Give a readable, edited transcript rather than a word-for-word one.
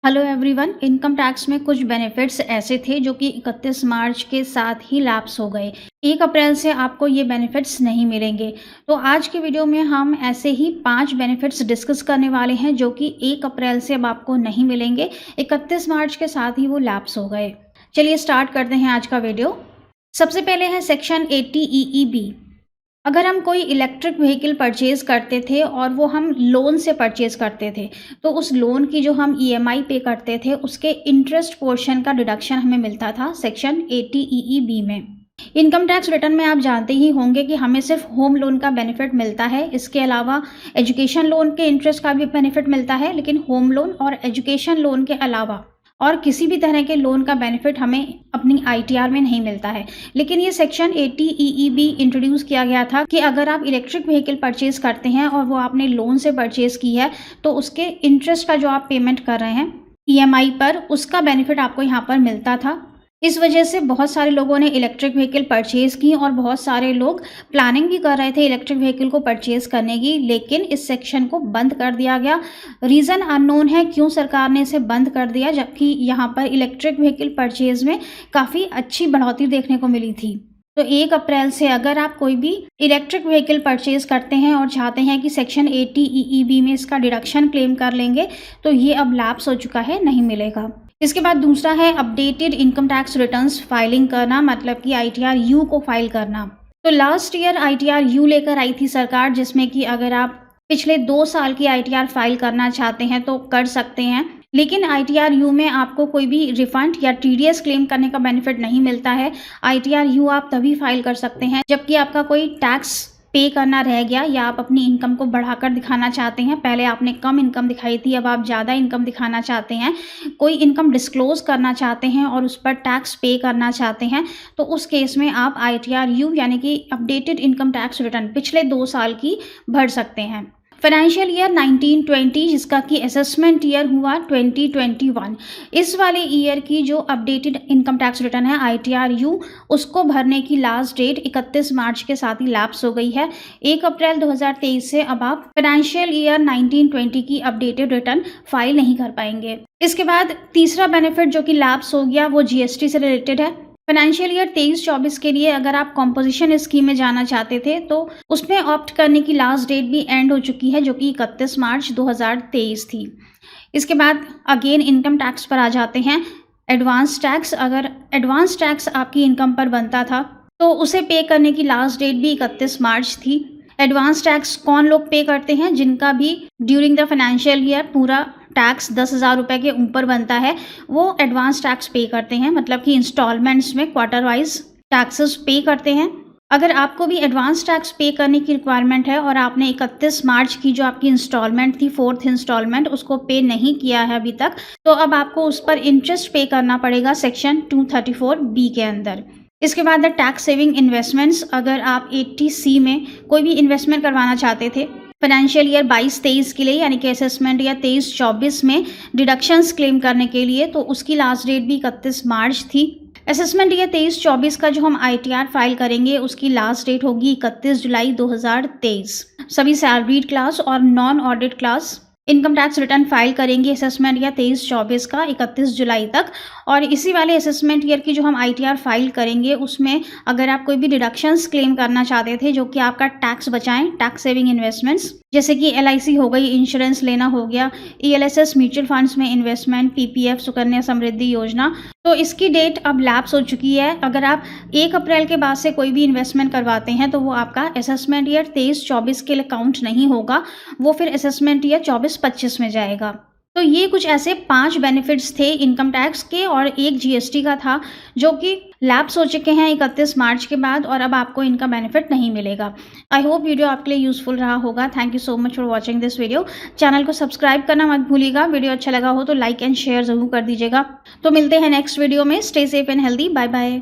Hello everyone. Income tax में कुछ benefits ऐसे थे जो कि 31 मार्च के साथ ही लैप्स हो गए। 1 अप्रैल से आपको ये बेनिफिट्स नहीं मिलेंगे। तो आज के वीडियो में हम ऐसे ही 5 बेनिफिट्स डिस्कस करने वाले हैं जो कि 1 अप्रैल से अब आपको नहीं मिलेंगे। 31 मार्च के साथ ही वो लैप्स हो गए। चलिए स्टार्ट करते हैं आज का वीडियो। सबसे पहले है सेक्शन 80 EEB। अगर हम कोई इलेक्ट्रिक व्हीकल परचेज करते थे और वो हम लोन से परचेज करते थे, तो उस लोन की जो हम EMI पे करते थे उसके इंटरेस्ट पोर्शन का डिडक्शन हमें मिलता था सेक्शन 80 EEB में। इनकम टैक्स रिटर्न में आप जानते ही होंगे कि हमें सिर्फ होम लोन का बेनिफिट मिलता है। इसके अलावा एजुकेशन लोन के इंटरेस्ट का भी बेनिफिट मिलता है, लेकिन होम लोन और एजुकेशन लोन के अलावा और किसी भी तरह के लोन का बेनिफिट हमें अपनी ITR में नहीं मिलता है। लेकिन ये सेक्शन 80 EEB इंट्रोड्यूस किया गया था कि अगर आप इलेक्ट्रिक व्हीकल परचेज करते हैं और वो आपने लोन से परचेज की है, तो उसके इंटरेस्ट का जो आप पेमेंट कर रहे हैं EMI पर, उसका बेनिफिट आपको यहाँ पर मिलता था। इस वजह से बहुत सारे लोगों ने इलेक्ट्रिक व्हीकल परचेज़ की और बहुत सारे लोग प्लानिंग भी कर रहे थे इलेक्ट्रिक व्हीकल को परचेज़ करने की, लेकिन इस सेक्शन को बंद कर दिया गया। रीज़न अननोन है क्यों सरकार ने इसे बंद कर दिया, जबकि यहाँ पर इलेक्ट्रिक व्हीकल परचेज़ में काफ़ी अच्छी बढ़ोतरी देखने को मिली थी। तो 1 अप्रैल से अगर आप कोई भी इलेक्ट्रिक व्हीकल परचेज़ करते हैं और चाहते हैं कि सेक्शन 80 EEB में इसका डिडक्शन क्लेम कर लेंगे, तो ये अब लैप्स हो चुका है, नहीं मिलेगा। इसके बाद दूसरा है updated income tax returns filing करना, मतलब कि ITR U को फाइल करना। तो लास्ट ईयर ITR U लेकर आई थी सरकार, जिसमें कि अगर आप पिछले 2 साल की ITR फाइल करना चाहते हैं तो कर सकते हैं, लेकिन ITR U में आपको कोई भी रिफंड या TDS क्लेम करने का बेनिफिट नहीं मिलता है। ITR U आप तभी फाइल कर सकते हैं जबकि आपका कोई टैक्स पे करना रह गया या आप अपनी इनकम को बढ़ाकर दिखाना चाहते हैं। पहले आपने कम इनकम दिखाई थी, अब आप ज़्यादा इनकम दिखाना चाहते हैं, कोई इनकम डिस्क्लोज करना चाहते हैं और उस पर टैक्स पे करना चाहते हैं, तो उस केस में आप ITR U यानी कि अपडेटेड इनकम टैक्स रिटर्न पिछले 2 साल की भर सकते हैं। फाइनेंशियल ईयर 1920 जिसका कि असेसमेंट ईयर हुआ 2021, इस वाले ईयर की जो अपडेटेड इनकम टैक्स रिटर्न है ITR U, उसको भरने की लास्ट डेट 31 मार्च के साथ ही लैप्स हो गई है। 1 अप्रैल 2023 से अब आप फाइनेंशियल ईयर 1920 की अपडेटेड रिटर्न फाइल नहीं कर पाएंगे। इसके बाद तीसरा बेनिफिट जो कि लैप्स हो गया वो GST से रिलेटेड है। फाइनेंशियल ईयर 23-24 के लिए अगर आप कॉम्पोजिशन स्कीम में जाना चाहते थे तो उसमें ऑप्ट करने की लास्ट डेट भी एंड हो चुकी है, जो कि 31 मार्च 2023 थी। इसके बाद अगेन इनकम टैक्स पर आ जाते हैं। एडवांस टैक्स, अगर एडवांस टैक्स आपकी इनकम पर बनता था तो उसे पे करने की लास्ट डेट भी 31 मार्च थी। एडवांस टैक्स कौन लोग पे करते हैं? जिनका भी ड्यूरिंग द फाइनेंशियल ईयर पूरा टैक्स 10,000 रुपये के ऊपर बनता है, वो एडवांस टैक्स पे करते हैं, मतलब कि इंस्टॉलमेंट्स में क्वार्टर वाइज टैक्सेस पे करते हैं। अगर आपको भी एडवांस टैक्स पे करने की रिक्वायरमेंट है और आपने 31 मार्च की जो आपकी इंस्टॉलमेंट थी, 4th इंस्टॉलमेंट, उसको पे नहीं किया है अभी तक, तो अब आपको उस पर इंटरेस्ट पे करना पड़ेगा सेक्शन 234B के अंदर। इसके बाद टैक्स सेविंग इन्वेस्टमेंट्स, अगर आप 80C में कोई भी इन्वेस्टमेंट करवाना चाहते थे फाइनेंशियल ईयर 22-23 के लिए, यानी कि असेसमेंट ईयर 23-24 में डिडक्शंस क्लेम करने के लिए, तो उसकी लास्ट डेट भी 31 मार्च थी। असेसमेंट ईयर 23-24 का जो हम ITR फाइल करेंगे उसकी लास्ट डेट होगी 31 जुलाई 2023। सभी सैलरीड क्लास और non audit class income tax return file करेंगे असेसमेंट ईयर 23-24 का 31 जुलाई तक। और इसी वाले असेसमेंट ईयर की जो हम ITR फाइल करेंगे उसमें अगर आप कोई भी डिडक्शंस क्लेम करना चाहते थे जो कि आपका टैक्स बचाएं, टैक्स सेविंग इन्वेस्टमेंट्स, जैसे कि LIC हो गई, इंश्योरेंस लेना हो गया, ELSS म्यूचुअल फंड्स में इन्वेस्टमेंट, PPF सुकन्या समृद्धि योजना, तो इसकी डेट अब लैप्स हो चुकी है। अगर आप 1 अप्रैल के बाद से कोई भी इन्वेस्टमेंट करवाते हैं तो वो आपका असेसमेंट ईयर 23-24 के लिए काउंट नहीं होगा, वो फिर असेसमेंट ईयर 24-25 में जाएगा। तो ये कुछ ऐसे 5 बेनिफिट्स थे इनकम टैक्स के, और एक GST का था जो कि लैप्स हो चुके हैं 31 मार्च के बाद, और अब आपको इनका बेनिफिट नहीं मिलेगा। आई होप वीडियो आपके लिए यूजफुल रहा होगा। Thank you so much for watching this video. Channel को सब्सक्राइब करना मत भूलिएगा। वीडियो अच्छा लगा हो तो लाइक एंड शेयर जरूर कर दीजिएगा। तो मिलते हैं नेक्स्ट वीडियो में। Stay safe and healthy. Bye bye.